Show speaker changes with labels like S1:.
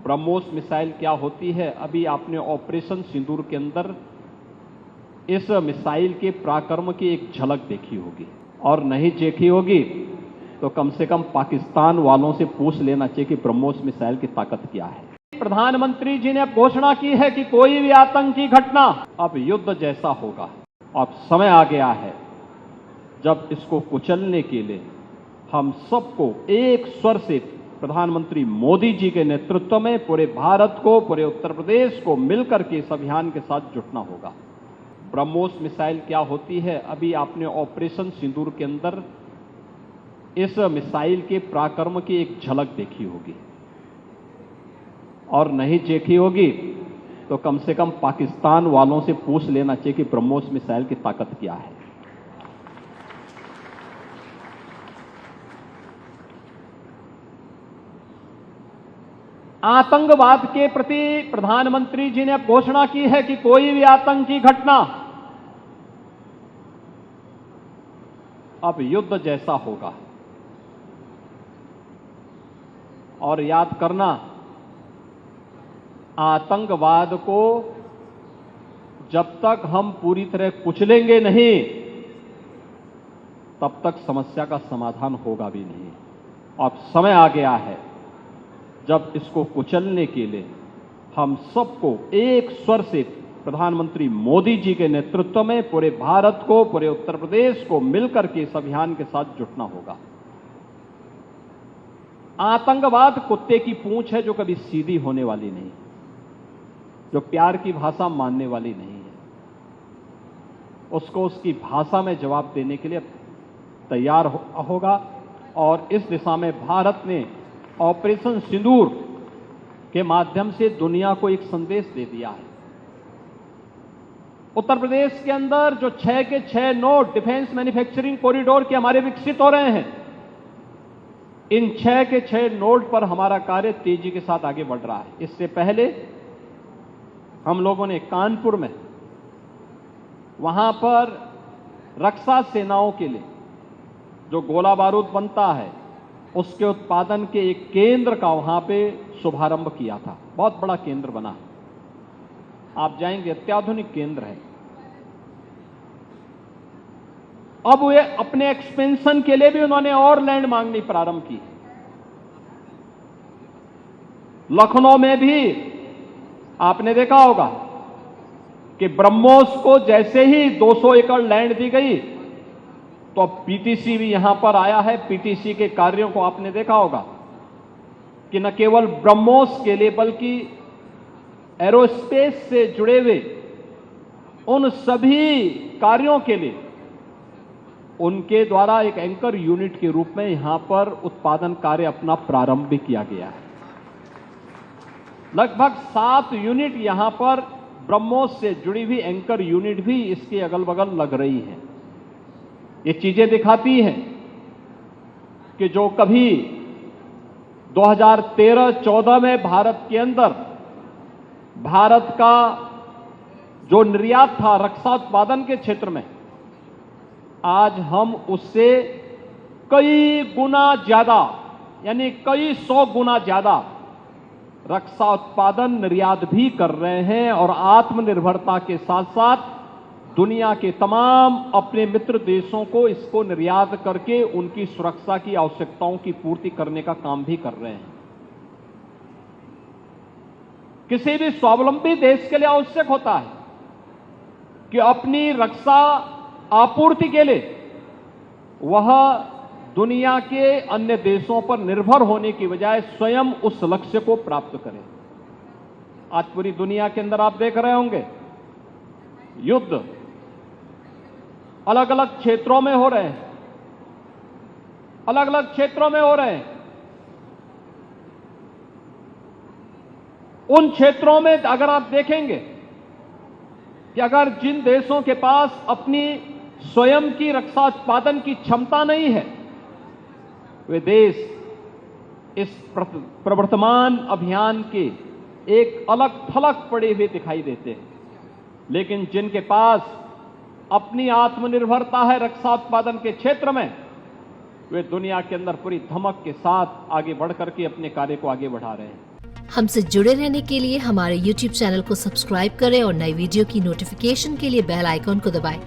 S1: BrahMos missile क्या होती है, अभी आपने ऑपरेशन सिंदूर के अंदर इस मिसाइल के पराक्रम की एक झलक देखी होगी, और नहीं देखी होगी तो कम से कम पाकिस्तान वालों से पूछ लेना चाहिए कि ब्रह्मोस मिसाइल की ताकत क्या है। प्रधानमंत्री जी ने घोषणा की है कि कोई भी आतंकी घटना अब युद्ध जैसा होगा। अब समय आ गया है जब इसको कुचलने के लिए हम सबको एक स्वर से प्रधानमंत्री मोदी जी के नेतृत्व में पूरे भारत को, पूरे उत्तर प्रदेश को मिलकर के इस अभियान के साथ जुटना होगा। ब्रह्मोस मिसाइल क्या होती है, अभी आपने ऑपरेशन सिंदूर के अंदर इस मिसाइल के पराक्रम की एक झलक देखी होगी, और नहीं देखी होगी तो कम से कम पाकिस्तान वालों से पूछ लेना चाहिए कि ब्रह्मोस मिसाइल की ताकत क्या है। आतंकवाद के प्रति प्रधानमंत्री जी ने घोषणा की है कि कोई भी आतंकी घटना अब युद्ध जैसा होगा। और याद करना, आतंकवाद को जब तक हम पूरी तरह कुचलेंगे नहीं तब तक समस्या का समाधान होगा भी नहीं। अब समय आ गया है जब इसको कुचलने के लिए हम सबको एक स्वर से प्रधानमंत्री मोदी जी के नेतृत्व में पूरे भारत को, पूरे उत्तर प्रदेश को मिलकर के इस अभियान के साथ जुटना होगा। आतंकवाद कुत्ते की पूंछ है जो कभी सीधी होने वाली नहीं, जो प्यार की भाषा मानने वाली नहीं है। उसको उसकी भाषा में जवाब देने के लिए तैयार होगा, और इस दिशा में भारत ने ऑपरेशन सिंदूर के माध्यम से दुनिया को एक संदेश दे दिया है। उत्तर प्रदेश के अंदर जो 6 के 6 नोड डिफेंस मैन्युफैक्चरिंग कॉरिडोर के हमारे विकसित हो रहे हैं, इन 6 के 6 नोड पर हमारा कार्य तेजी के साथ आगे बढ़ रहा है। इससे पहले हम लोगों ने कानपुर में, वहां पर रक्षा सेनाओं के लिए जो गोला बारूद बनता है उसके उत्पादन के एक केंद्र का वहां पे शुभारंभ किया था। बहुत बड़ा केंद्र बना है, आप जाएंगे अत्याधुनिक केंद्र है। अब वे अपने एक्सपेंशन के लिए भी उन्होंने और लैंड मांगनी प्रारंभ की। लखनऊ में भी आपने देखा होगा कि ब्रह्मोस को जैसे ही 200 एकड़ लैंड दी गई तो अब पीटीसी भी यहां पर आया है। पीटीसी के कार्यों को आपने देखा होगा कि न केवल ब्रह्मोस के लिए बल्कि एरोस्पेस से जुड़े हुए उन सभी कार्यों के लिए उनके द्वारा एक एंकर यूनिट के रूप में यहां पर उत्पादन कार्य अपना प्रारंभ भी किया गया है। लगभग 7 यूनिट यहां पर ब्रह्मोस से जुड़ी हुई एंकर यूनिट भी इसके अगल बगल लग रही है। ये चीजें दिखाती हैं कि जो कभी 2013-14 में भारत के अंदर भारत का जो निर्यात था रक्षा उत्पादन के क्षेत्र में, आज हम उससे कई गुना ज्यादा, यानी कई 100 गुना ज्यादा रक्षा उत्पादन निर्यात भी कर रहे हैं, और आत्मनिर्भरता के साथ साथ दुनिया के तमाम अपने मित्र देशों को इसको निर्यात करके उनकी सुरक्षा की आवश्यकताओं की पूर्ति करने का काम भी कर रहे हैं। किसी भी स्वावलंबी देश के लिए आवश्यक होता है कि अपनी रक्षा आपूर्ति के लिए वह दुनिया के अन्य देशों पर निर्भर होने की बजाय स्वयं उस लक्ष्य को प्राप्त करें। आज पूरी दुनिया के अंदर आप देख रहे होंगे युद्ध अलग अलग क्षेत्रों में हो रहे हैं, अलग अलग क्षेत्रों में हो रहे हैं। उन क्षेत्रों में अगर आप देखेंगे कि अगर जिन देशों के पास अपनी स्वयं की रक्षा उत्पादन की क्षमता नहीं है, वे देश इस प्रवर्तमान अभियान के एक अलग थलग पड़े हुए दिखाई देते हैं। लेकिन जिनके पास अपनी आत्मनिर्भरता है रक्षा उत्पादन के क्षेत्र में, वे दुनिया के अंदर पूरी धमक के साथ आगे बढ़कर के अपने कार्य को आगे बढ़ा रहे हैं।
S2: हमसे जुड़े रहने के लिए हमारे YouTube चैनल को सब्सक्राइब करें और नई वीडियो की नोटिफिकेशन के लिए बेल आइकॉन को दबाएं।